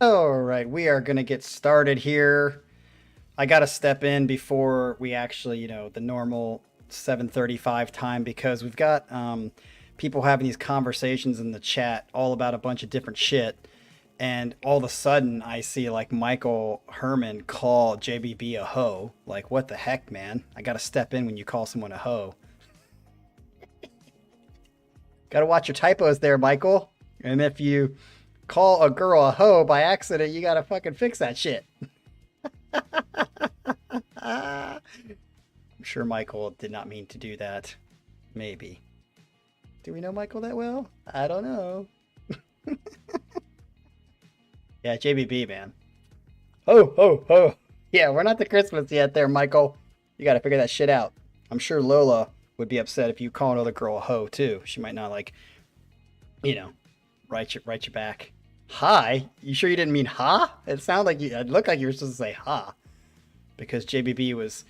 All right, we are going to get started here. I got to step in before we actually, the normal 7:35 time because we've got people having these conversations in the chat all about a bunch of different shit. And all of a sudden, I see like Michael Herman call JBB a hoe. Like, what the heck, man? I got to step in when you call someone a hoe. Got to watch your typos there, Michael. And if you call a girl a hoe by accident, you got to fucking fix that shit. I'm sure Michael did not mean to do that. Maybe. Do we know Michael that well? I don't know. Yeah, JBB, man. Ho, ho, ho. Yeah, we're not to Christmas yet there, Michael. You got to figure that shit out. I'm sure Lola would be upset if you call another girl a hoe, too. She might not, like, you know, write you back. Hi? You sure you didn't mean ha? It sounded like it looked like you were supposed to say ha. Because JBB was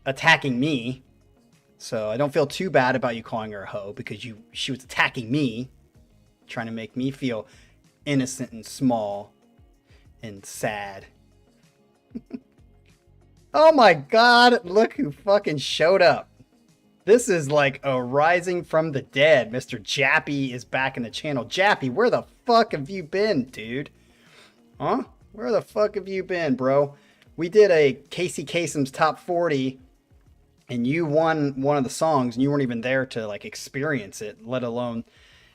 attacking me. So I don't feel too bad about you calling her a hoe because she was attacking me, trying to make me feel innocent and small and sad. Oh my god, look who fucking showed up. This is like a rising from the dead. Mr. Jappy is back in the channel. Jappy, where the fuck have you been, dude? Huh? Where the fuck have you been, bro? We did a Casey Kasem's top 40 and you won one of the songs and you weren't even there to like experience it, let alone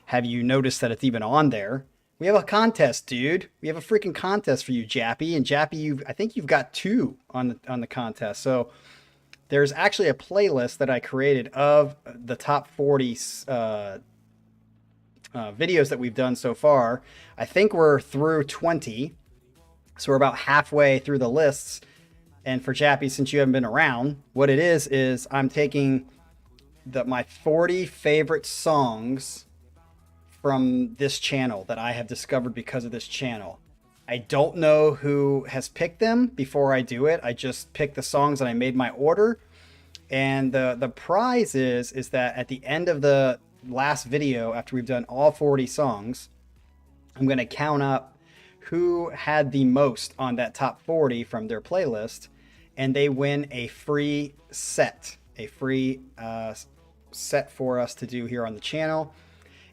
have you noticed that it's even on there. We have a contest, dude. We have a freaking contest for you, Jappy. And Jappy, I think you've got two on the contest. So there's actually a playlist that I created of the top 40 videos that we've done so far. I think we're through 20. So we're about halfway through the lists. And for Jappy, since you haven't been around, what it is I'm taking my 40 favorite songs from this channel that I have discovered because of this channel. I don't know who has picked them before I do it. I just picked the songs and I made my order. And the prize is that at the end of the last video, after we've done all 40 songs, I'm going to count up who had the most on that top 40 from their playlist, and they win a free set, set for us to do here on the channel.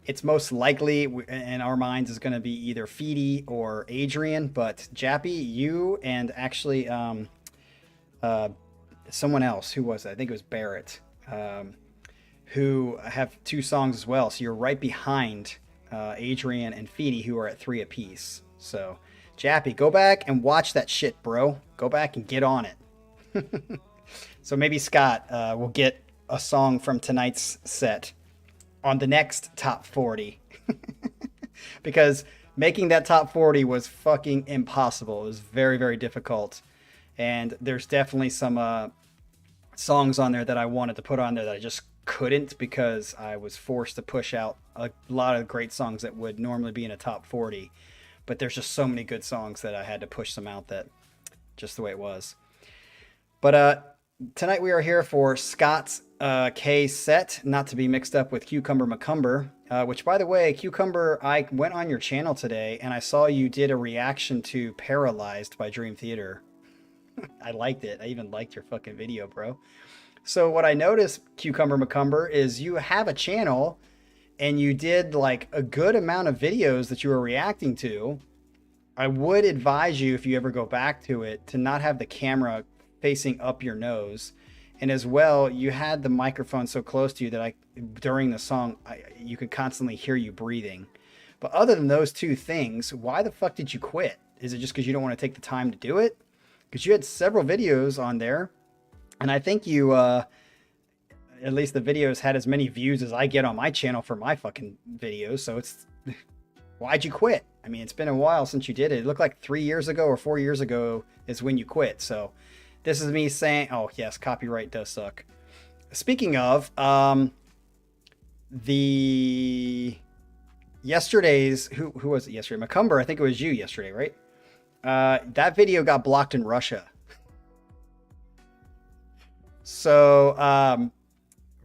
It's most likely in our minds is going to be either Feedy or Adrian, but Jappy, you and actually someone else, who was it? I think it was Barrett, who have two songs as well. So you're right behind Adrian and Feedy, who are at 3 apiece. So Jappy, go back and watch that shit, bro. Go back and get on it. So maybe Scott will get a song from tonight's set on the next top 40. Because making that top 40 was fucking impossible. It was very, very difficult. And there's definitely some songs on there that I wanted to put on there that I just couldn't because I was forced to push out a lot of great songs that would normally be in a top 40. But there's just so many good songs that I had to push some out, that just the way it was. But tonight we are here for Scott's K set, not to be mixed up with Cucumber Macumber, which, by the way, Cucumber, I went on your channel today and I saw you did a reaction to Paralyzed by Dream Theater. I liked it. I even liked your fucking video, bro. So what I noticed, Cucumber Macumber, is you have a channel and you did like a good amount of videos that you were reacting to. I would advise you, if you ever go back to it, to not have the camera facing up your nose. And as well, you had the microphone so close to you that during the song, you could constantly hear you breathing. But other than those two things, why the fuck did you quit? Is it just because you don't want to take the time to do it? Because you had several videos on there, and I think you, at least the videos had as many views as I get on my channel for my fucking videos. So it's, why'd you quit? I mean, it's been a while since you did it. It looked like 3 years ago or 4 years ago is when you quit. So this is me saying, oh yes, copyright does suck. Speaking of, yesterday's, who was it yesterday? Macumber, I think it was you yesterday, right? That video got blocked in Russia. So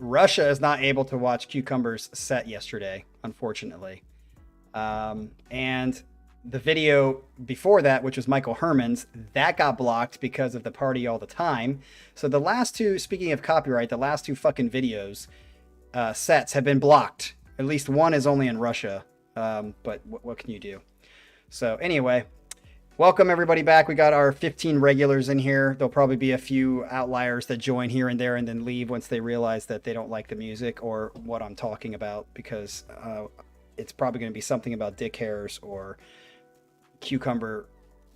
Russia is not able to watch Cucumber's set yesterday, unfortunately. And the video before that, which was Michael Herman's, that got blocked because of the Party All the Time. So the last two, speaking of copyright, the last two fucking videos, sets have been blocked. At least one is only in Russia. But what can you do? So anyway, welcome everybody back. We got our 15 regulars in here. There'll probably be a few outliers that join here and there and then leave once they realize that they don't like the music or what I'm talking about, because it's probably going to be something about dick hairs or cucumber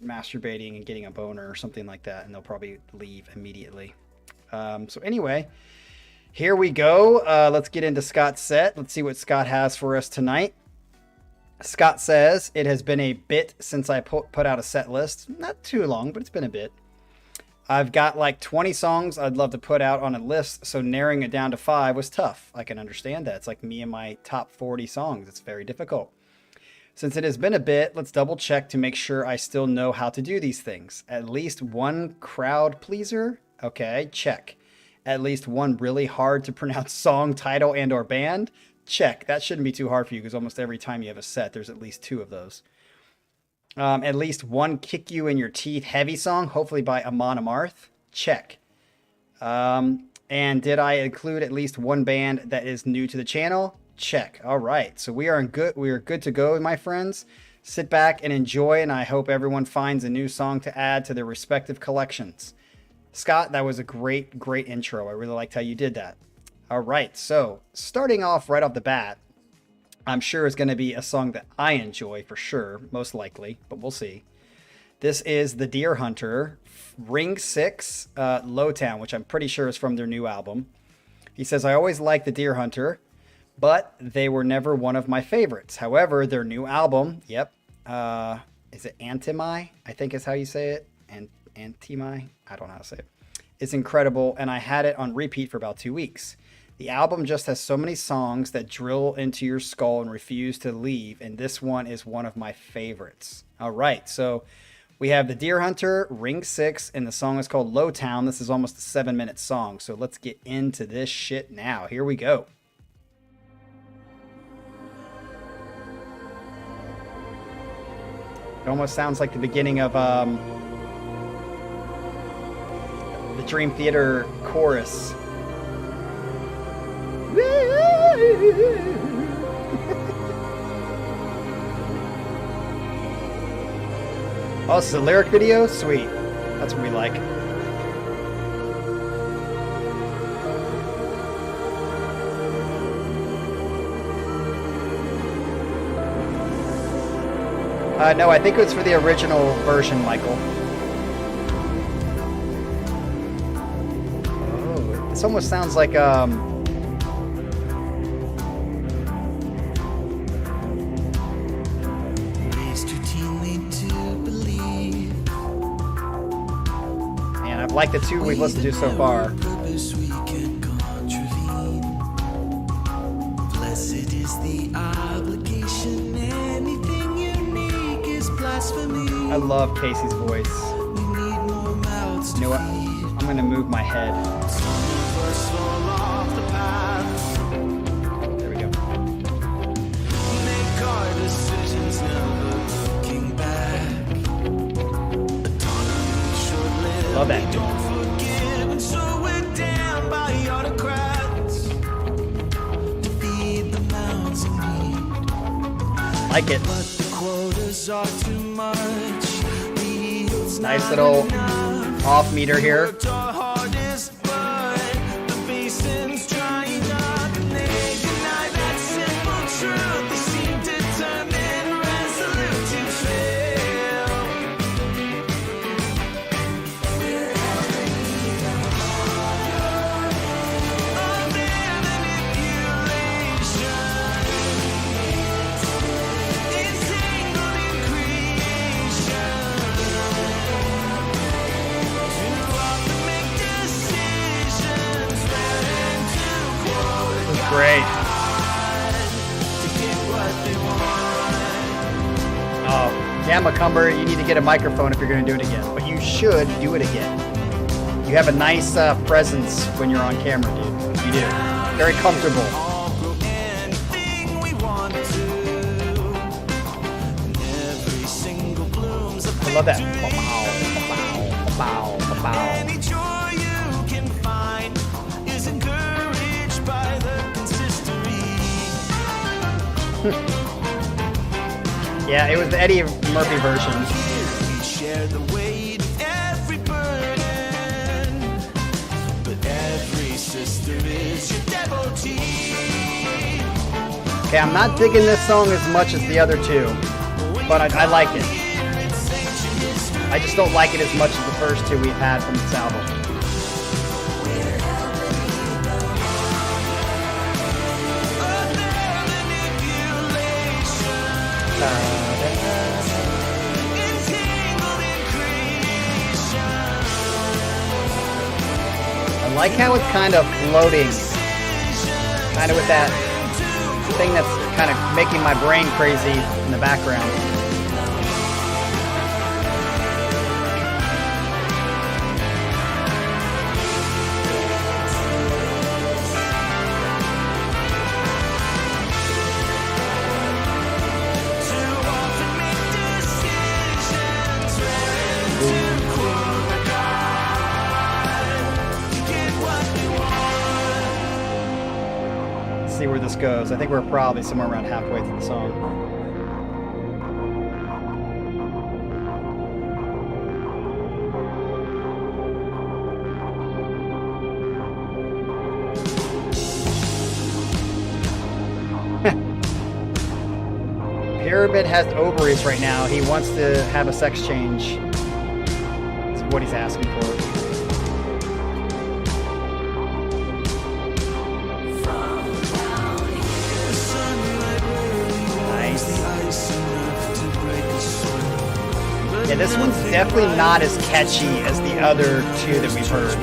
masturbating and getting a boner or something like that, and they'll probably leave immediately. So anyway, here we go. Let's get into Scott's set. Let's see what Scott has for us tonight. Scott says, it has been a bit since I put out a set list. Not too long, but it's been a bit. I've got like 20 songs I'd love to put out on a list, so narrowing it down to 5 was tough. I can understand that. It's like me and my top 40 songs. It's very difficult. Since it has been a bit, let's double check to make sure I still know how to do these things. At least one crowd pleaser? Okay, check. At least one really hard to pronounce song, title, and or band? Check. That shouldn't be too hard for you because almost every time you have a set, there's at least 2 of those. At least one kick you in your teeth heavy song, hopefully by Amon Amarth? Check. And did I include at least one band that is new to the channel? Check. All right. So we are good to go, my friends. Sit back and enjoy, and I hope everyone finds a new song to add to their respective collections. Scott, that was a great intro. I really liked how you did that. All right. So starting off right off the bat, I'm sure it's going to be a song that I enjoy for sure, most likely, but we'll see. This is The Deer Hunter, Ring 6, Lowtown, which I'm pretty sure is from their new album. He says, I always liked The Deer Hunter, but they were never one of my favorites. However, their new album, is it Antimi? I think is how you say it. Antimi? I don't know how to say it. It's incredible, and I had it on repeat for about 2 weeks. The album just has so many songs that drill into your skull and refuse to leave, and this one is one of my favorites. All right, so we have The Deer Hunter, Ring 6, and the song is called Lowtown. This is almost a 7-minute song, so let's get into this shit now. Here we go. It almost sounds like the beginning of the Dream Theater chorus. Oh, it's the lyric video? Sweet. That's what we like. No, I think it was for the original version, Michael. Oh, this almost sounds like man, I've liked the 2 we've listened to so far. Blessed is the obligation, anything unique is blasphemy. I love Casey's voice. You know what? I'm gonna move my head. There we go. Make our decisions, never looking back. Love that. Don't forgive, and so we're damned by autocrats. Defeat the mountains in need. Like it. But the quotas are too much. Nice little off meter here. Great. Oh, yeah, Macumber, you need to get a microphone if you're going to do it again. But you should do it again. You have a nice presence when you're on camera, dude. You do. Very comfortable. love that. Bow, bow, bow, bow. Any joy you can find is encouraged by the consistory. Yeah, it was the Eddie Murphy version. We share the weight of every burden, but every sister is your devotee. Okay, I'm not digging this song as much as the other two, but I like it. I just don't like it as much as the first two we've had from this album. I like how it's kind of floating, kind of with that thing that's kind of making my brain crazy in the background. See where this goes. I think we're probably somewhere around halfway through the song. Pyramid has ovaries right now. He wants to have a sex change. That's what he's asking for. Yeah, this one's definitely not as catchy as the other two that we've heard.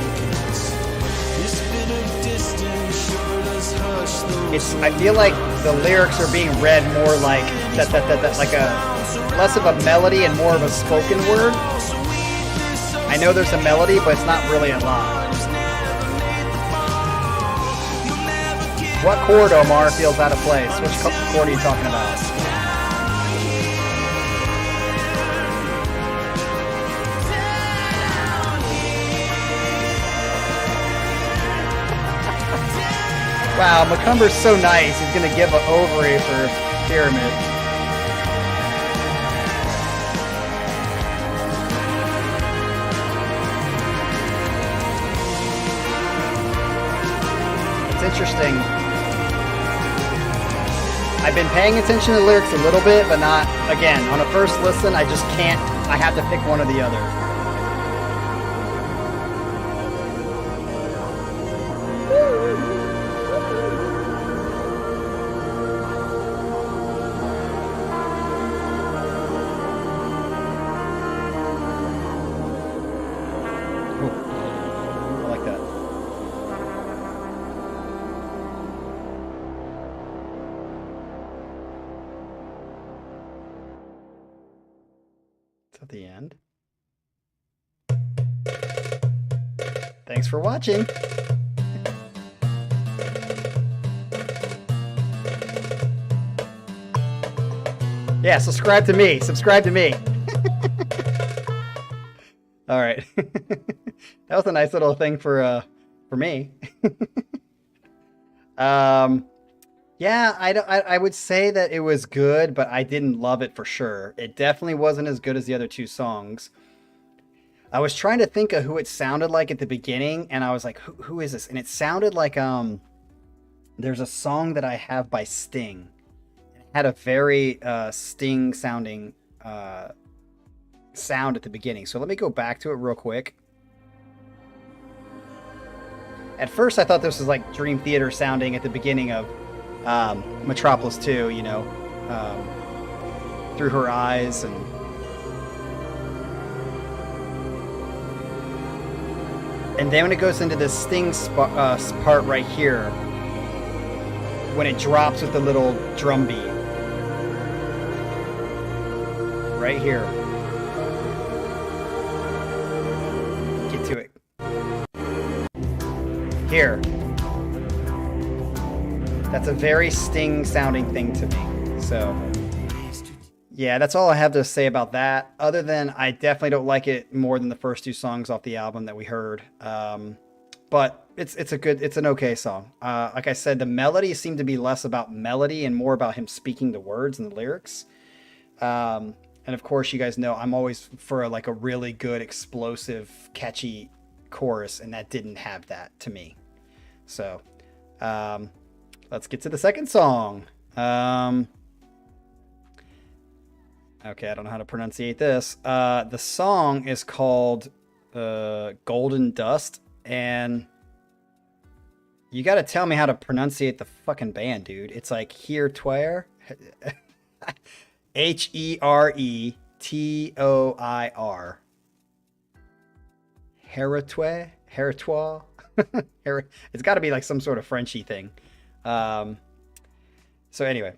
I feel like the lyrics are being read more like that, like a less of a melody and more of a spoken word. I know there's a melody, but it's not really a line. What chord, Omar, feels out of place? Which chord are you talking about? Wow, Macumber's so nice. He's going to give an ovary for Pyramid. It's interesting. I've been paying attention to the lyrics a little bit, but not, again, on a first listen, I just can't, I have to pick one or the other. At the end. Thanks for watching. Yeah, subscribe to me. Subscribe to me. All right. That was a nice little thing for me. Yeah, I would say that it was good, but I didn't love it for sure. It definitely wasn't as good as the other two songs. I was trying to think of who it sounded like at the beginning, and I was like, who is this? And it sounded like there's a song that I have by Sting. It had a very Sting sounding sound at the beginning. So let me go back to it real quick. At first, I thought this was like Dream Theater sounding at the beginning of Metropolis 2, you know, through her eyes, and then when it goes into the Sting part right here, when it drops with the little drum beat, right here, get to it, here. That's a very Sting sounding thing to me. So Yeah, that's all I have to say about that. Other than I definitely don't like it more than the first two songs off the album that we heard. But it's an okay song. Like I said, the melody seemed to be less about melody and more about him speaking the words and the lyrics. And of course, you guys know I'm always for like a really good, explosive, catchy chorus, and that didn't have that to me. So let's get to the second song. Okay, I don't know how to pronunciate this. The song is called Golden Dust, and you got to tell me how to pronunciate the fucking band, dude. It's like Heretoir. Heretoir. Heretoir? Heretoir? It's got to be like some sort of Frenchy thing. So anyway.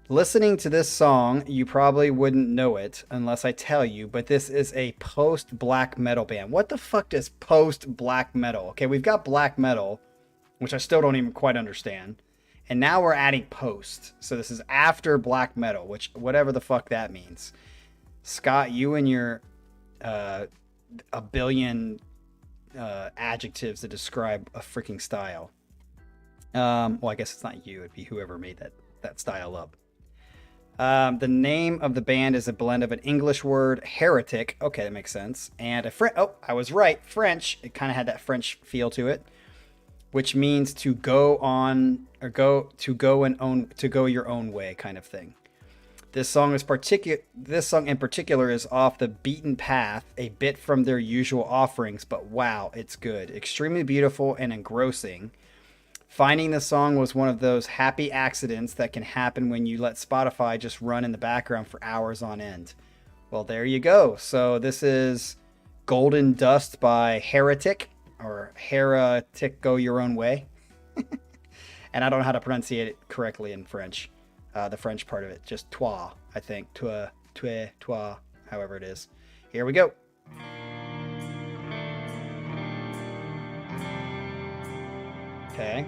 Listening to this song, you probably wouldn't know it unless I tell you, but this is a post-black metal band. What the fuck does post-black metal? Okay, we've got black metal, which I still don't even quite understand, and now we're adding post. So this is after black metal, which whatever the fuck that means. Scott, you and your a billion adjectives that describe a freaking style. Well, I guess it's not you; it'd be whoever made that style up. The name of the band is a blend of an English word, heretic. Okay, that makes sense. And I was right. French. It kind of had that French feel to it, which means to go on or go your own way kind of thing. This song in particular is off the beaten path, a bit from their usual offerings, but wow, it's good. Extremely beautiful and engrossing. Finding the song was one of those happy accidents that can happen when you let Spotify just run in the background for hours on end. Well, there you go. So this is Golden Dust by Heretic, or Heretic Go Your Own Way. And I don't know how to pronunciate it correctly in French. The French part of it, just toi, I think. Toi, however it is. Here we go. Okay.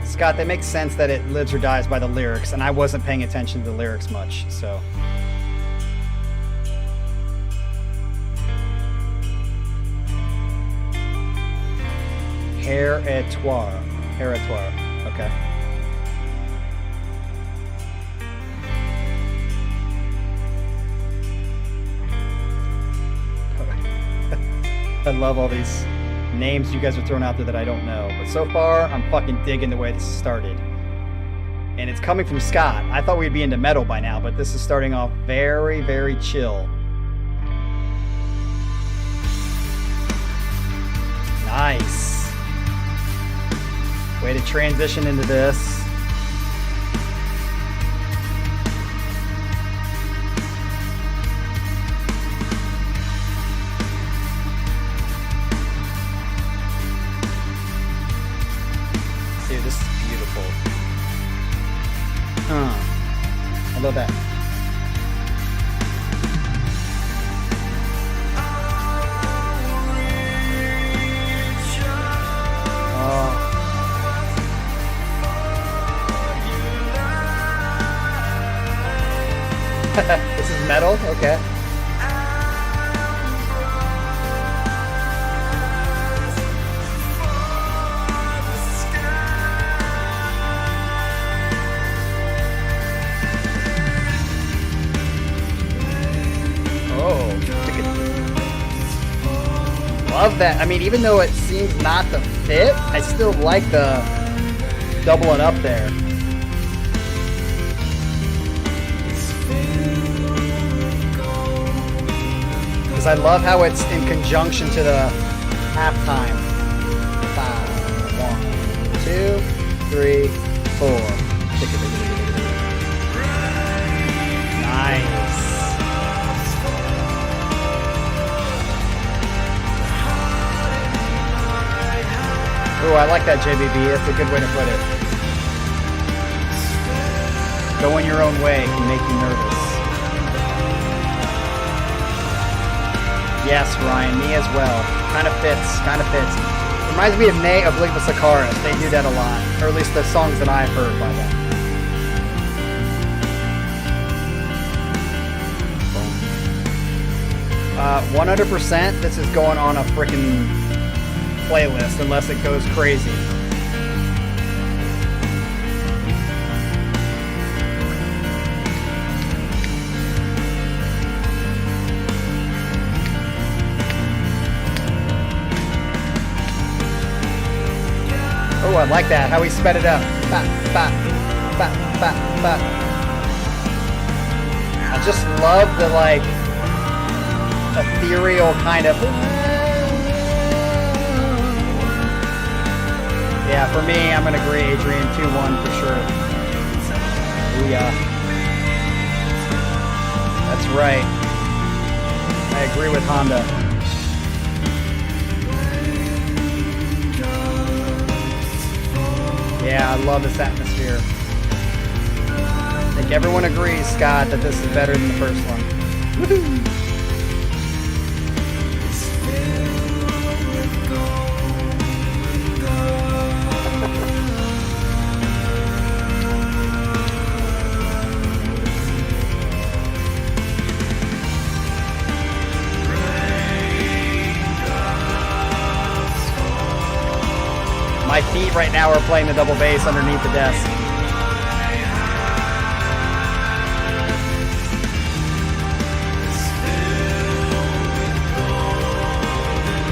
Scott, that makes sense that it lives or dies by the lyrics, and I wasn't paying attention to the lyrics much, so. Heretoir. Okay. I love all these names you guys are throwing out there that I don't know. But so far, I'm fucking digging the way this started. And it's coming from Scott. I thought we'd be into metal by now, but this is starting off very, very chill. Nice. Way to transition into this. Dude, this is beautiful. I love that. This is metal? Okay. Oh. Love that. I mean, even though it seems not to fit, I still like the doubling up there. I love how it's in conjunction to the halftime. 5, 1, 2, 3, 4. Nice. Ooh, I like that, JBB. That's a good way to put it. Going your own way can make you nervous. Yes, Ryan, me as well. Kind of fits. Kind of fits. Reminds me of Nay Obligva Sakaris. They do that a lot. Or at least the songs that I've heard by them. 100% this is going on a freaking playlist unless it goes crazy. Oh, I like that. How he sped it up. Ba, ba, ba, ba, ba. I just love the, like, ethereal kind of... Yeah, for me, I'm going to agree, Adrian. 2-1 for sure. Yeah. That's right. I agree with Honda. Yeah, I love this atmosphere. I think everyone agrees, Scott, that this is better than the first one. Woohoo! My feet right now are playing the double bass underneath the desk.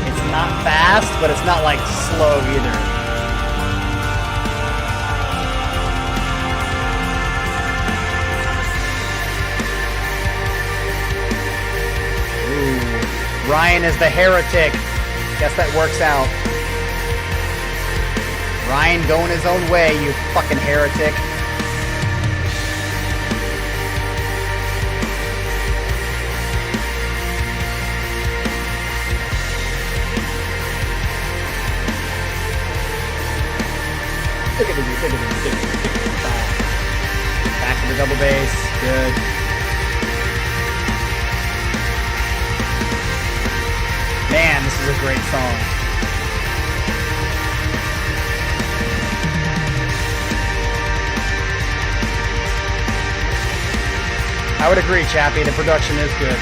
It's not fast, but it's not like slow either. Ooh. Ryan is the heretic. Guess that works out. Ryan going his own way, you fucking heretic. Back to the double bass. Good. Man, this is a great song. I would agree, Chappie. The production is good.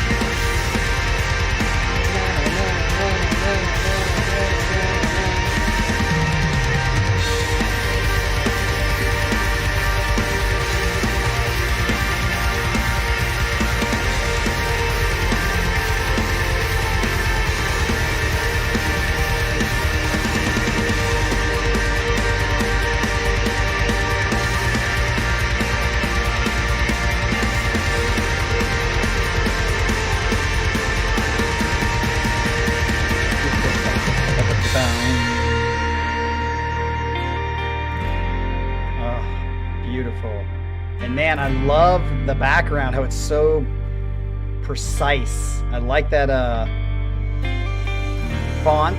Man, I love the background, how it's so precise. I like that font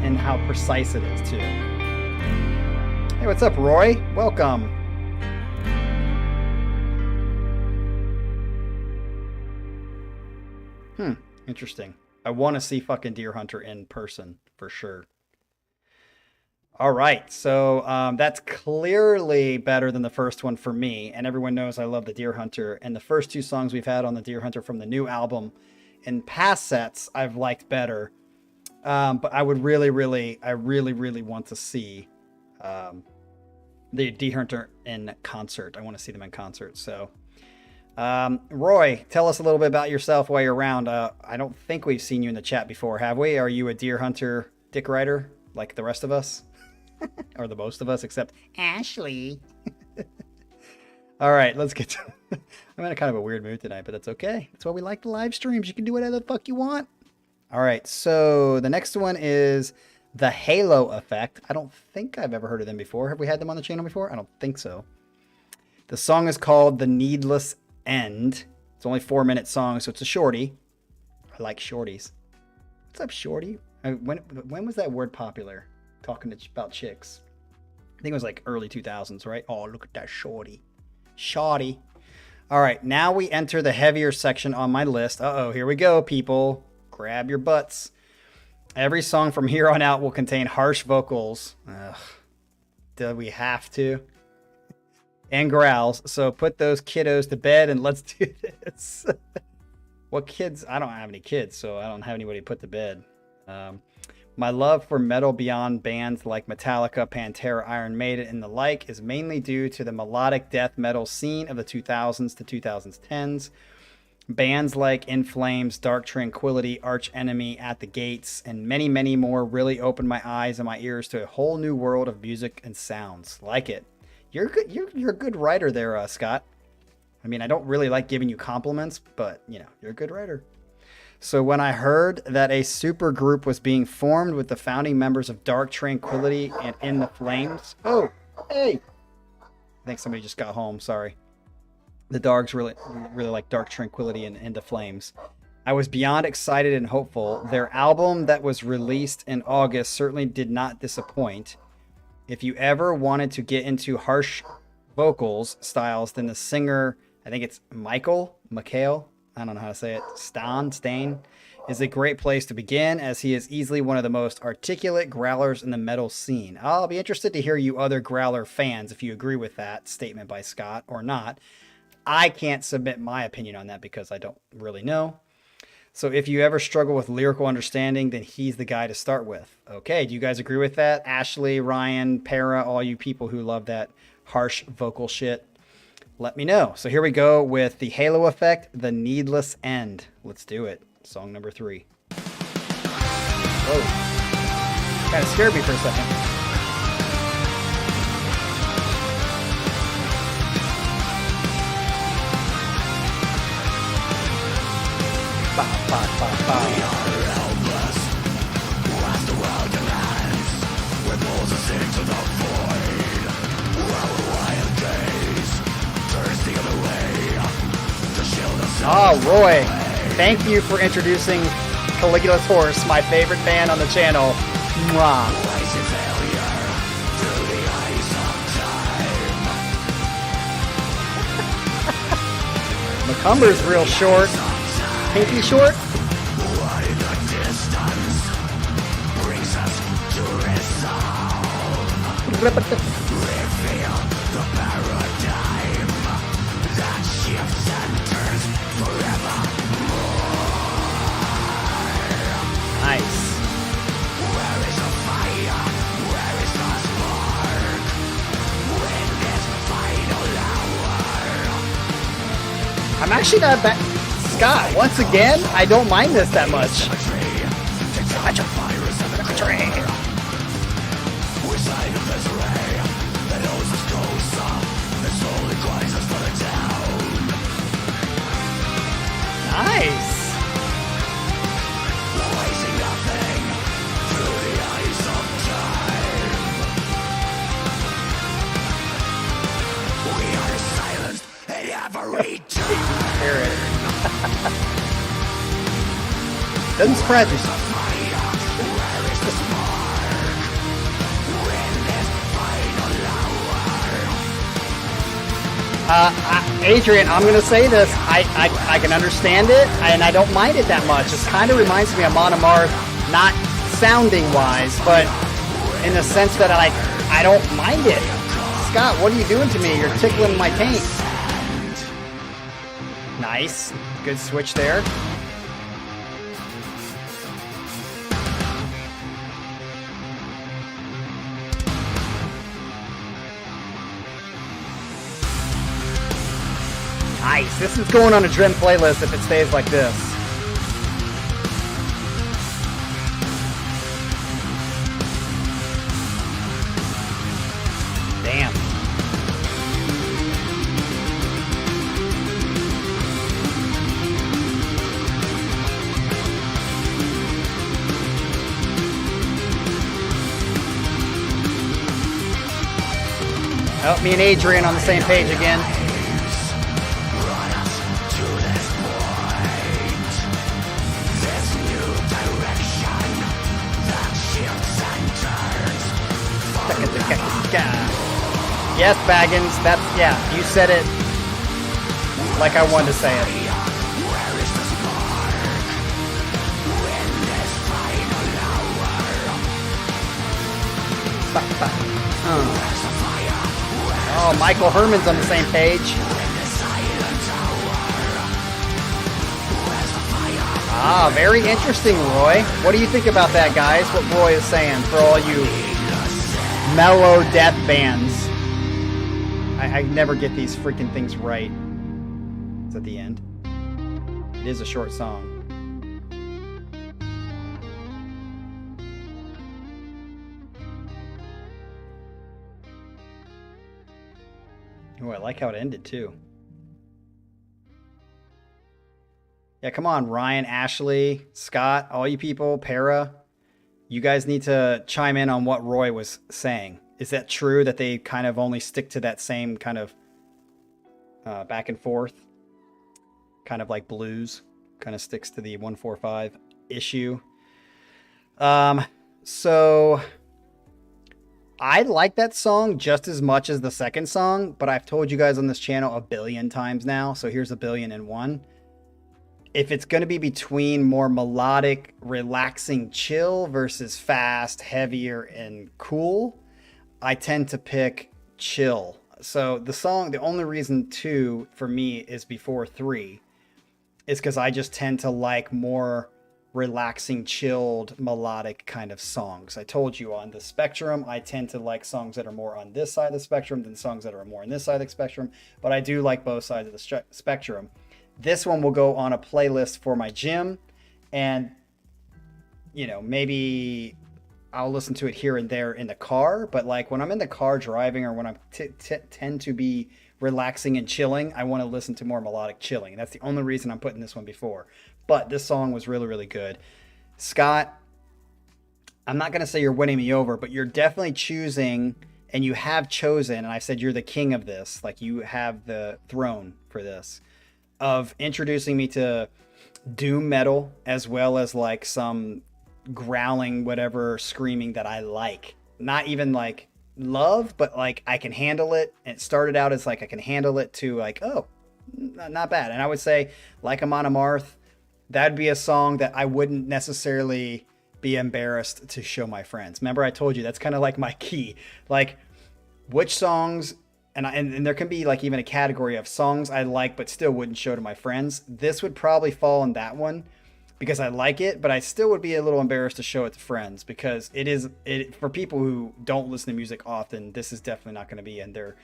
and how precise it is too. Hey, what's up, Roy? Welcome. Interesting. I want to see fucking Deer Hunter in person for sure. All right, so that's clearly better than the first one for me, and everyone knows I love the Deer Hunter, and the first two songs we've had on the Deer Hunter from the new album in past sets I've liked better, but I would really want to see the Deer Hunter in concert. I want to see them in concert, so Roy, tell us a little bit about yourself while you're around. I don't think we've seen you in the chat before, have we? Are you a Deer Hunter dick rider like the rest of us? Or the most of us, except Ashley. All right, let's get to... I'm in a kind of a weird mood tonight, but that's okay. That's why we like the live streams. You can do whatever the fuck you want. All right, so the next one is the Halo Effect. I don't think I've ever heard of them before. Have we had them on the channel before? I don't think so. The song is called The Needless End. It's only 4-minute song, so it's a shorty. I like shorties. What's up, shorty? When was that word popular? Talking about chicks. I think it was like early 2000s, right? Oh, look at that shorty. Shoddy. All right, now we enter the heavier section on my list. Uh-oh, here we go, people. Grab your butts. Every song from here on out will contain harsh vocals. Ugh. Do we have to? And growls. So put those kiddos to bed and let's do this. What kids? I don't have any kids, so I don't have anybody to put to bed. My love for metal beyond bands like Metallica, Pantera, Iron Maiden, and the like is mainly due to the melodic death metal scene of the 2000s to 2010s. Bands like In Flames, Dark Tranquillity, Arch Enemy, At the Gates, and many, many more really opened my eyes and my ears to a whole new world of music and sounds. Like it. You're good. You're a good writer there, Scott. I mean, I don't really like giving you compliments, but you know, you're a good writer. So when I heard that a super group was being formed with the founding members of Dark Tranquillity and In the Flames. Oh, hey. I think somebody just got home. Sorry. The dogs really like Dark Tranquillity and In the Flames. I was beyond excited and hopeful. Their album that was released in August certainly did not disappoint. If you ever wanted to get into harsh vocals styles, then the singer, I think it's Mikhail, I don't know how to say it, Stain, is a great place to begin, as he is easily one of the most articulate growlers in the metal scene. I'll be interested to hear you other growler fans if you agree with that statement by Scott or not. I can't submit my opinion on that because I don't really know. So if you ever struggle with lyrical understanding, then he's the guy to start with. Okay, do you guys agree with that? Ashley, Ryan, Para, all you people who love that harsh vocal shit, let me know. So here we go with the Halo Effect, The Needless End. Let's do it. Song number 3. Whoa. Kind of scared me for a second. Bah, bah, bah, bah. We are helpless, as the world demands, with Moses into the void. Our wild gaze, thirsty of the way, to shield us. Oh, Roy, thank you for introducing Caligula's Horse, my favorite band on the channel. Mwah. Macumber's real short. Pinky short? What in the distance brings us to resolve. Reveal the paradigm that shifts and turns forevermore. Nice. Where is the fire? Where is the spark? When this final hour. I'm actually not that. Scott, once again, I don't mind this that much. Nice. Doesn't surprise me. Adrian, I'm going to say this. I can understand it, and I don't mind it that much. It kind of reminds me of Mon Amarth, not sounding-wise, but in the sense that I don't mind it. Scott, what are you doing to me? You're tickling my taint. Nice. Good switch there. Nice. This is going on a Drim playlist if it stays like this. Damn. Oh, me and Adrian on the same page again. Yes, Baggins, that's, yeah, you said it like I wanted to say it. Oh, Michael Herman's on the same page. Ah, very interesting, Roy. What do you think about that, guys? What Roy is saying for all you mellow death bands. I never get these freaking things right. It's at the end. It is a short song. Oh, I like how it ended too. Yeah, come on, Ryan, Ashley, Scott, all you people, Para. You guys need to chime in on what Roy was saying. Is that true that they kind of only stick to that same kind of back and forth? Kind of like blues, kind of sticks to the 145 issue. So I like that song just as much as the second song, but I've told you guys on this channel a billion times now, so here's a billion and one. If it's going to be between more melodic, relaxing, chill versus fast, heavier, and cool, I tend to pick chill. So the song, the only reason 2 for me is before 3 is because I just tend to like more relaxing, chilled, melodic kind of songs. I told you on the spectrum, I tend to like songs that are more on this side of the spectrum than songs that are more on this side of the spectrum, but I do like both sides of the spectrum. This one will go on a playlist for my gym, and you know, maybe I'll listen to it here and there in the car, but like when I'm in the car driving or when I tend to be relaxing and chilling, I want to listen to more melodic chilling. That's the only reason I'm putting this one before. But this song was really, really good. Scott, I'm not going to say you're winning me over, but you're definitely choosing, and you have chosen, and I said you're the king of this, like you have the throne for this, of introducing me to doom metal as well as like some growling, whatever, screaming that I like. Not even like love, but like I can handle it. And it started out as like I can handle it to like, oh, not bad. And I would say like Amon Amarth, that'd be a song that I wouldn't necessarily be embarrassed to show my friends. Remember I told you that's kind of like my key. Like which songs, and there can be like even a category of songs I like but still wouldn't show to my friends. This would probably fall in that one because I like it, but I still would be a little embarrassed to show it to friends because it for people who don't listen to music often, this is definitely not going to be in there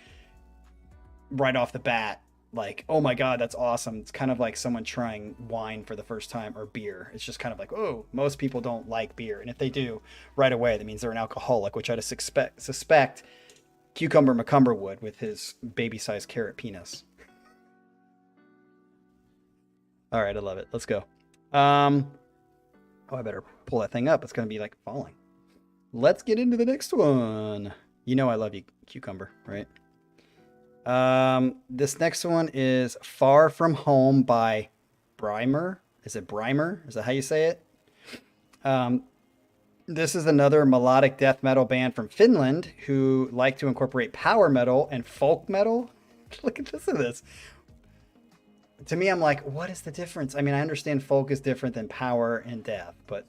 right off the bat like, oh my god, that's awesome. It's kind of like someone trying wine for the first time or beer. It's just kind of like, oh, most people don't like beer, and if they do right away, that means they're an alcoholic, which I just suspect Cucumber McCumber would with his baby-sized carrot penis. All right, I love it. Let's go. Oh, I better pull that thing up. It's going to be like falling. Let's get into the next one. You know I love you, Cucumber, right? This next one is Far From Home by Brymir. Is it Brymir? Is that how you say it? This is another melodic death metal band from Finland who like to incorporate power metal and folk metal. Look at this. To me, I'm like, what is the difference? I mean, I understand folk is different than power and death, but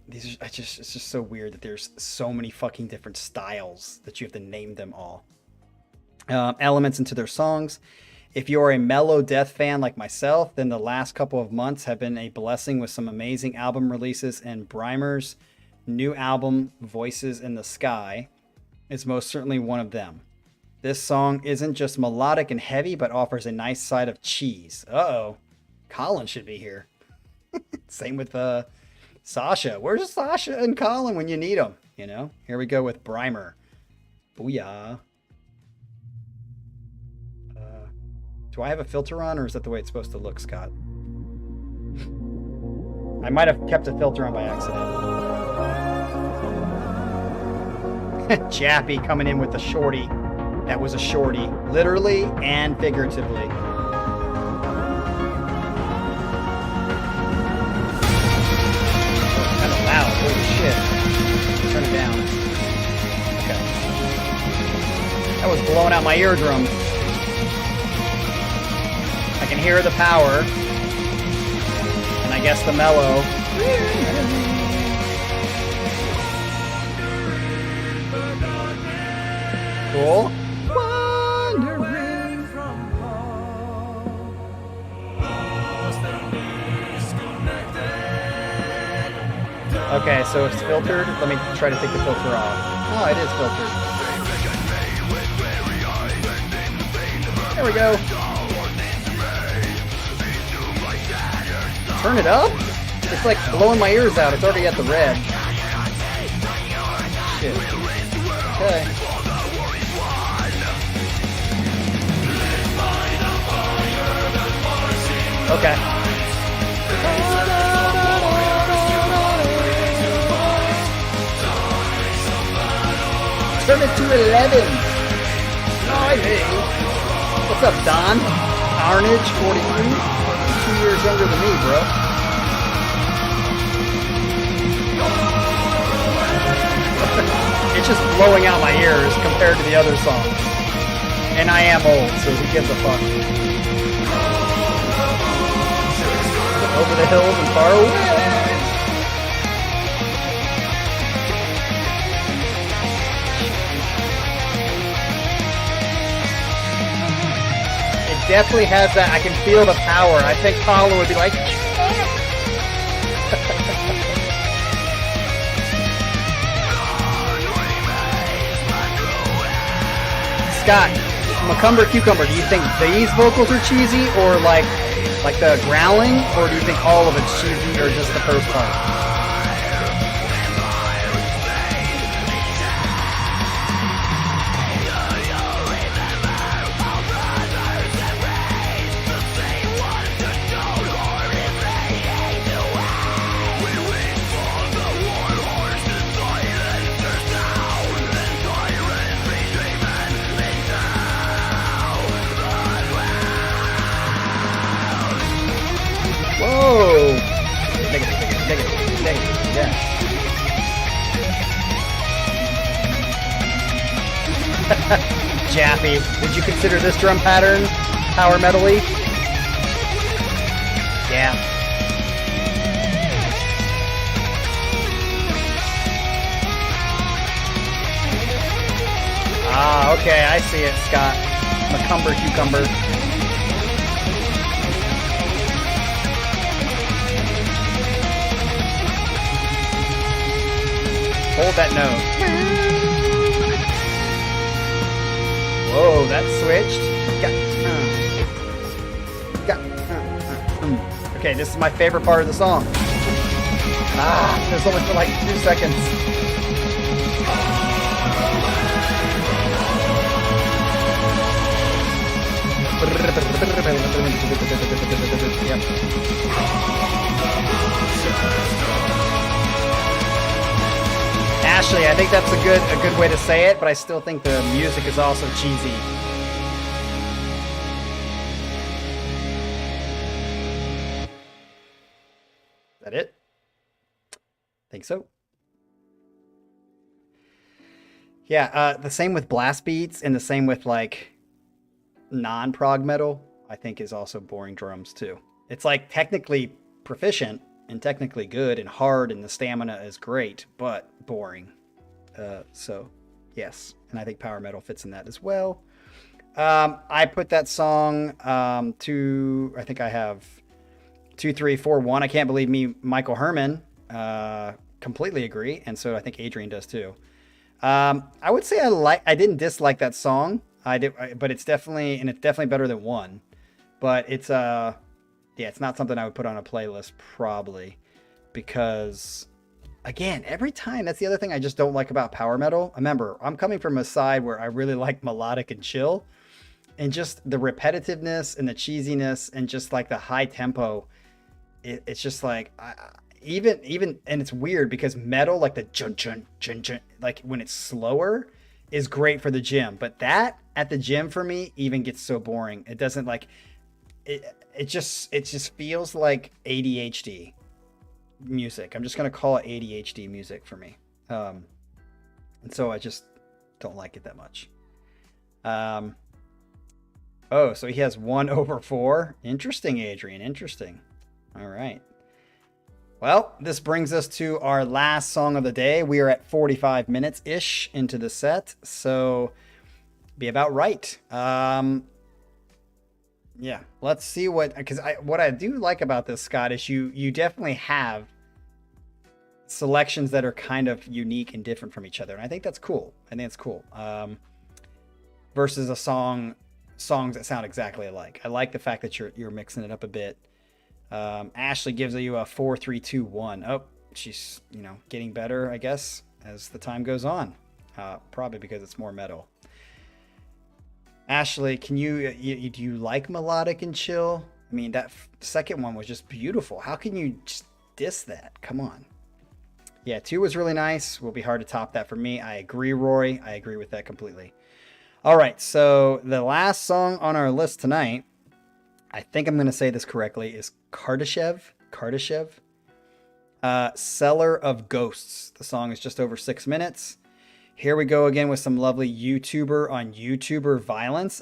these are, it's just so weird that there's so many fucking different styles that you have to name them all. Elements into their songs. If you're a mellow death fan like myself, then the last couple of months have been a blessing with some amazing album releases, and Brymir's new album, Voices in the Sky, is most certainly one of them. This song isn't just melodic and heavy, but offers a nice side of cheese. Uh-oh. Colin should be here. Same with Sasha. Where's Sasha and Colin when you need them? You know? Here we go with Brymir. Booyah. Do I have a filter on, or is that the way it's supposed to look, Scott? I might have kept a filter on by accident. Chappie coming in with the shorty. That was a shorty, literally and figuratively. Kind of loud, holy shit. Turn it down. Okay. That was blowing out my eardrum. I can hear the power, and I guess the mellow. cool. Wandering. Okay, so it's filtered. Let me try to take the filter off. Oh, it is filtered. There we go. Turn it up? It's like blowing my ears out. It's already at the red. Shit. Okay. Okay. Turn it to 11. What's up, Don? Arnage, 43. 2 years younger than me, bro. It's just blowing out my ears compared to the other songs. And I am old, so who gives a fuck? Over the hills and far away. It definitely has that. I can feel the power. I think Paolo would be like, Scott, Macumber Cucumber, do you think these vocals are cheesy or like the growling, or do you think all of it's cheesy or just the first part? Whoa! Negative, yeah. Jaffy, did you consider this drum pattern power metal-y? Yeah. Ah, okay, I see it, Scott. Macumber Cucumber. Hold that note. Whoa, that switched. Okay, this is my favorite part of the song. There's only for like 2 seconds. Yep. Ashley, I think that's a good way to say it, but I still think the music is also cheesy. Is that it? Think so. Yeah, the same with blast beats and the same with like non-prog metal, I think is also boring drums too. It's like technically proficient and technically good and hard and the stamina is great, but boring. So yes, and I think power metal fits in that as well. I put that song to, I think I have 2, 3, 4, 1. I can't believe me, Michael Herman. Completely agree, and so I think Adrian does too. I would say I didn't dislike that song. But it's definitely better than 1. But it's it's not something I would put on a playlist probably, because again, every time, that's the other thing I just don't like about power metal. Remember, I'm coming from a side where I really like melodic and chill, and just the repetitiveness and the cheesiness and just like the high tempo. It's just like even and it's weird because metal, like the jun jun jun jun, like when it's slower, is great for the gym, but that at the gym for me even gets so boring. It doesn't like it just feels like ADHD music. I'm just gonna call it ADHD music for me, and so I just don't like it that much. Oh, so he has 1/4. Interesting, Adrian. Interesting. All right. Well, this brings us to our last song of the day. We are at 45 minutes ish into the set, so be about right. Yeah, let's see what I do like about this, Scott, is you definitely have selections that are kind of unique and different from each other, and I think that's cool. Versus songs that sound exactly alike. I like the fact that you're mixing it up a bit. Ashley gives you a 4, 3, 2, 1. Oh, she's getting better, I guess, as the time goes on. Probably because it's more metal. Ashley, do you like melodic and chill? I mean, that second one was just beautiful. How can you just diss that? Come on. Yeah, 2 was really nice. Will be hard to top that for me. I agree, Rory. I agree with that completely. All right, so the last song on our list tonight, I think I'm going to say this correctly, is Kardashev. Cellar of Ghosts. The song is just over 6 minutes. Here we go again with some lovely YouTuber on YouTuber violence.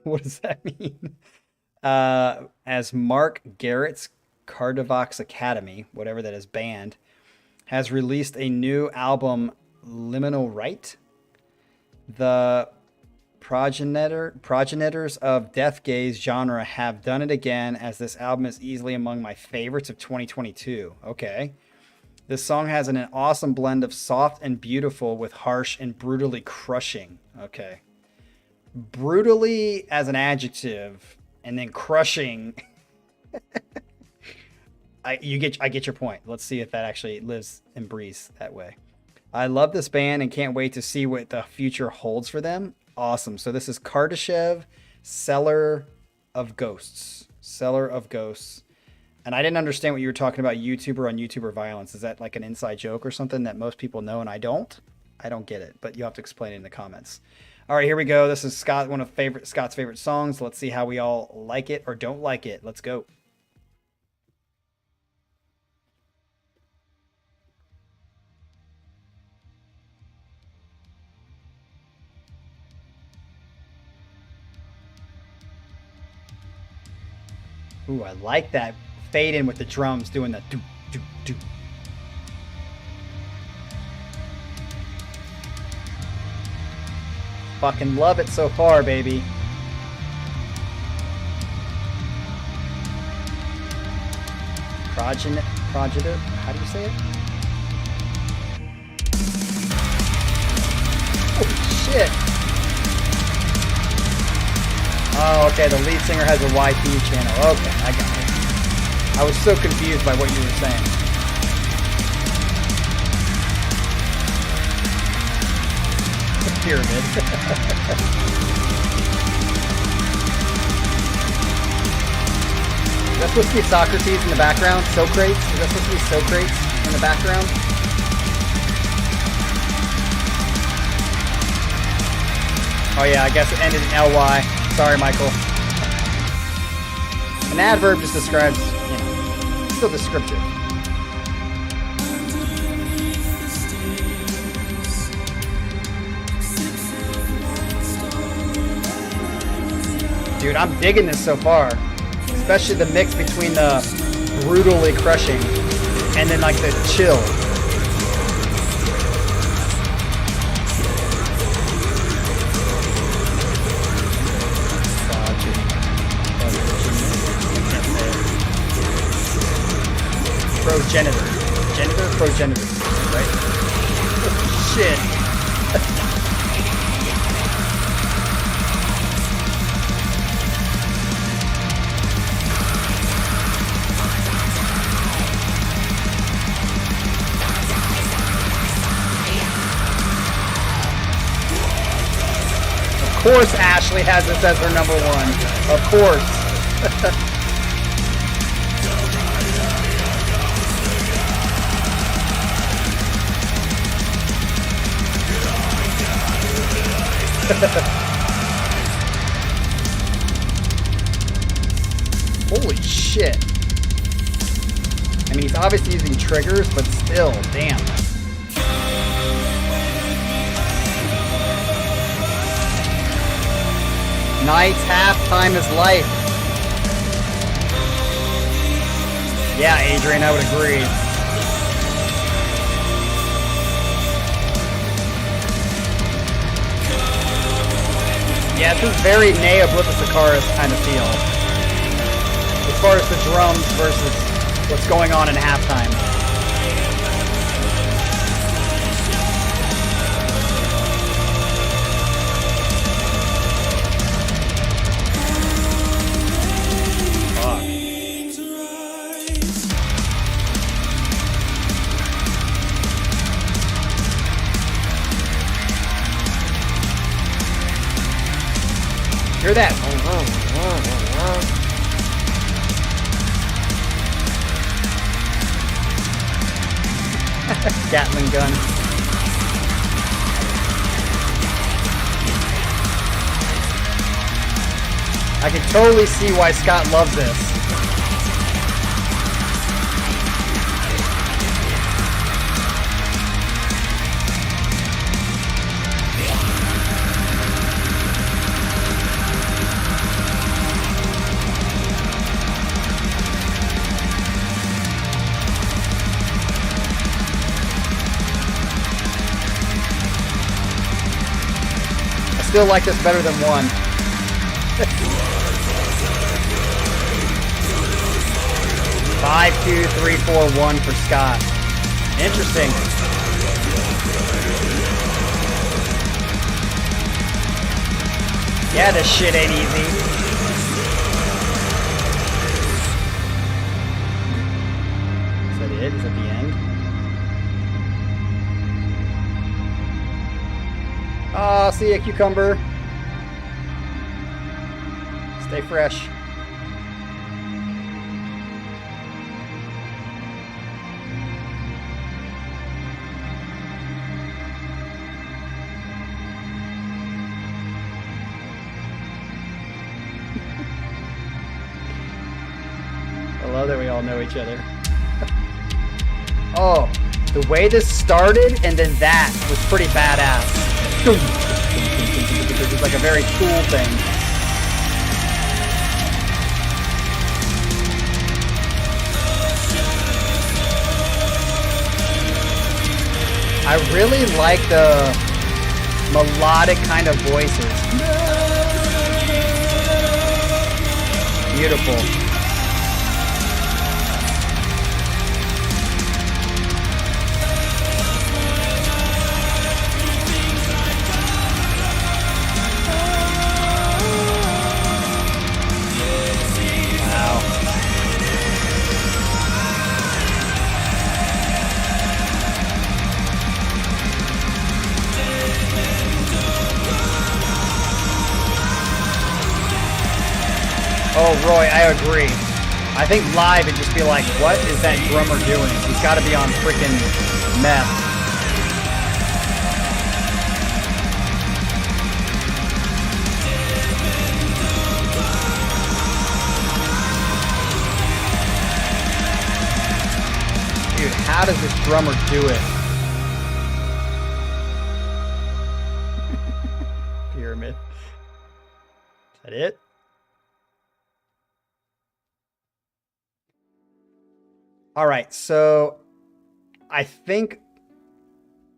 What does that mean? As Mark Garrett's Kardashev Academy, whatever that is, band, has released a new album, Liminal Right. The progenitors of death gaze genre have done it again, as this album is easily among my favorites of 2022. Okay. This song has an awesome blend of soft and beautiful with harsh and brutally crushing. Okay. Brutally as an adjective, and then crushing. I get your point. Let's see if that actually lives and breathes that way. I love this band and can't wait to see what the future holds for them. Awesome. So this is Kardashev, Cellar of Ghosts. And I didn't understand what you were talking about, YouTuber on YouTuber violence. Is that like an inside joke or something that most people know and I don't? I don't get it, but you have to explain it in the comments. All right, here we go. This is one of Scott's favorite songs. Let's see how we all like it or don't like it. Let's go. Ooh, I like that fade in with the drums doing the do do do. Fucking love it so far, baby. Progenitor, how do you say it? Oh shit. Oh, okay, the lead singer has a YP channel. Okay, I got it. I was so confused by what you were saying. The pyramid. Is that supposed to be Socrates in the background? Socrates? Is that supposed to be Socrates in the background? Oh yeah, I guess it ended in LY. Sorry, Michael. An adverb just describes, still descriptive. Dude, I'm digging this so far. Especially the mix between the brutally crushing and then like the chill. Progenitor, right? Shit. Of course Ashley has this as her number one. Of course. Holy shit. I mean, he's obviously using triggers, but still, damn. Night's halftime is life. Yeah, Adrian, I would agree. Yeah, this is very Nea Oblivious kind of feel. As far as the drums versus what's going on in halftime. Hear that? Gatling gun. I can totally see why Scott loves this. Still like this better than 1. 5, 2, 3, 4, 1 for Scott. Interesting. Yeah, this shit ain't easy. Is that it? Is that the end? Oh, see ya, cucumber. Stay fresh. I love that we all know each other. Oh, the way this started and then that was pretty badass. It's like a very cool thing. I really like the melodic kind of voices. Beautiful. Oh, Roy, I agree. I think live it'd just be like, what is that drummer doing? He's got to be on freaking meth. Dude, how does this drummer do it? Pyramid. Is that it? All right, so I think,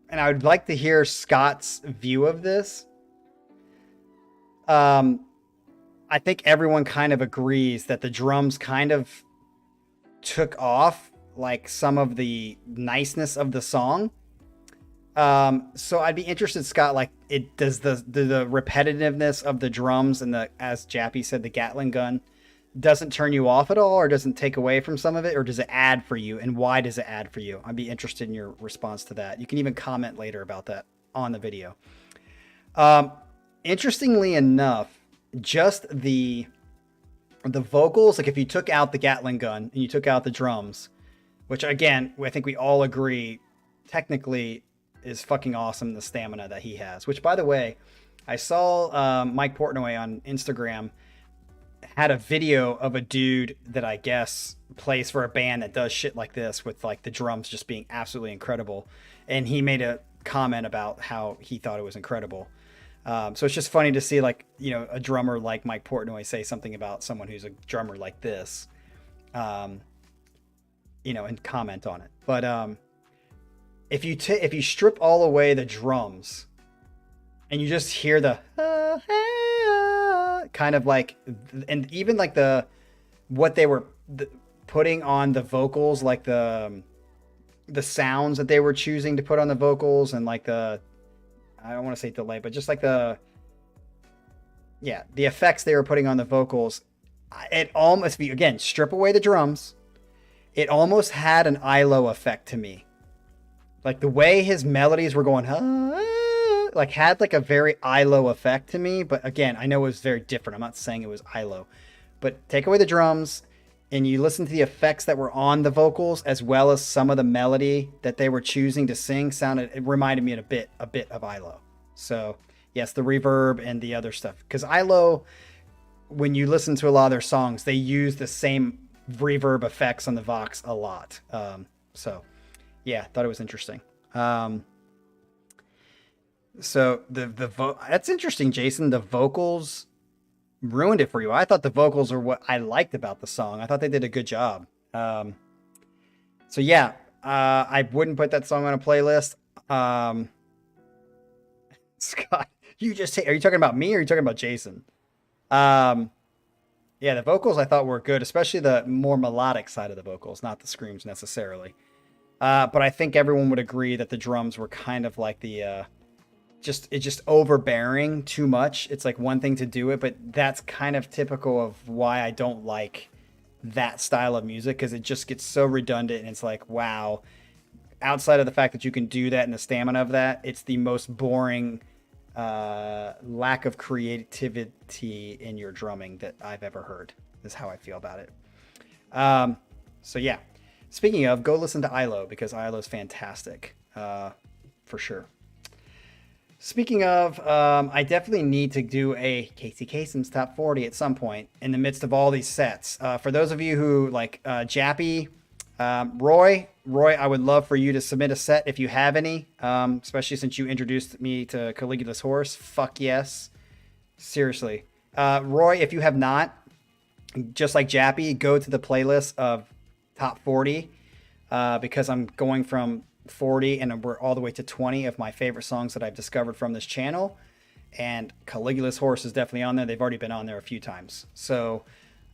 and I would like to hear Scott's view of this. I think everyone kind of agrees that the drums kind of took off like some of the niceness of the song. So I'd be interested, Scott, like does the repetitiveness of the drums and the, as Jappy said, the Gatling gun doesn't turn you off at all, or doesn't take away from some of it, or does it add for you, and why does it add for you? I'd be interested in your response to that. You can even comment later about that on the video. Interestingly enough, just the vocals, like if you took out the Gatling gun and you took out the drums, which again, I think we all agree technically is fucking awesome, the stamina that he has, which by the way, I saw Mike Portnoy on Instagram had a video of a dude that I guess plays for a band that does shit like this with like the drums just being absolutely incredible. And he made a comment about how he thought it was incredible. So it's just funny to see like, you know, a drummer like Mike Portnoy say something about someone who's a drummer like this, you know, and comment on it. But if you strip all away the drums and you just hear the kind of like, and even like what they were putting on the vocals, like the sounds that they were choosing to put on the vocals, and like I don't want to say delay, but just like the effects they were putting on the vocals. It almost, again, strip away the drums, it almost had an ILO effect to me. Like the way his melodies were going, like had like a very ILO effect to me. But again, I know it was very different. I'm not saying it was ILO, but take away the drums and you listen to the effects that were on the vocals, as well as some of the melody that they were choosing to sing it reminded me a bit of ILO. So yes, the reverb and the other stuff, because ILO, when you listen to a lot of their songs, they use the same reverb effects on the Vox a lot. So yeah, thought it was interesting. So that's interesting, Jason. The vocals ruined it for you. I thought the vocals are what I liked about the song. I thought they did a good job. So yeah, I wouldn't put that song on a playlist. Scott, are you talking about me or are you talking about Jason? Yeah, the vocals I thought were good, especially the more melodic side of the vocals, not the screams necessarily. But I think everyone would agree that the drums were kind of like just overbearing too much. It's like one thing to do it, but that's kind of typical of why I don't like that style of music, because it just gets so redundant and it's like, wow. Outside of the fact that you can do that and the stamina of that, it's the most boring lack of creativity in your drumming that I've ever heard, is how I feel about it. So yeah, speaking of, go listen to ILO, because ILO is fantastic, for sure. Speaking of, I definitely need to do a Casey Kasem's Top 40 at some point in the midst of all these sets. For those of you who like Jappy, Roy, I would love for you to submit a set if you have any, especially since you introduced me to Caligula's Horse. Fuck yes. Seriously. Roy, if you have not, just like Jappy, go to the playlist of Top 40, because I'm going from 40 and we're all the way to 20 of my favorite songs that I've discovered from this channel. And Caligula's Horse is definitely on there. They've already been on there a few times. So,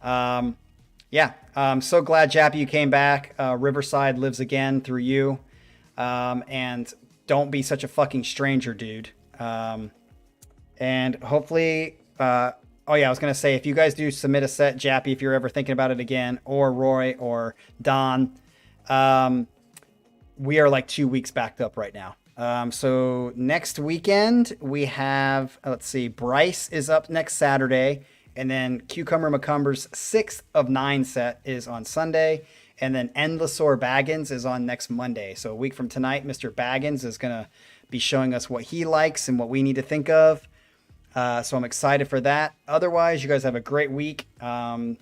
yeah, I'm so glad, Jappy, you came back. Riverside lives again through you. And don't be such a fucking stranger, dude. And hopefully, oh yeah, I was going to say, if you guys do submit a set, Jappy, if you're ever thinking about it again, or Roy or Don, we are like 2 weeks backed up right now. So next weekend we have, let's see, Bryce is up next Saturday. And then Cucumber McCumber's 6th of 9 set is on Sunday. And then Endlessor Baggins is on next Monday. So a week from tonight, Mr. Baggins is going to be showing us what he likes and what we need to think of. So I'm excited for that. Otherwise, you guys have a great week. The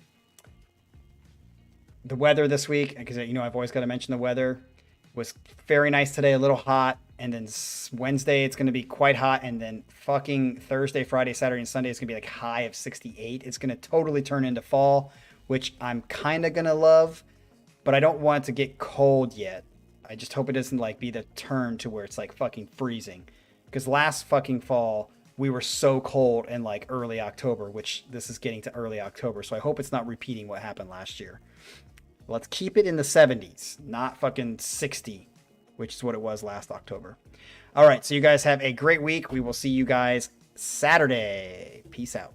weather this week, because you know I've always got to mention the weather, was very nice today, a little hot. And then Wednesday, it's going to be quite hot. And then fucking Thursday, Friday, Saturday, and Sunday, it's going to be like high of 68. It's going to totally turn into fall, which I'm kind of going to love. But I don't want it to get cold yet. I just hope it doesn't like be the turn to where it's like fucking freezing. Because last fucking fall, we were so cold in like early October, which this is getting to early October. So I hope it's not repeating what happened last year. Let's keep it in the 70s, not fucking 60, which is what it was last October. All right, so you guys have a great week. We will see you guys Saturday. Peace out.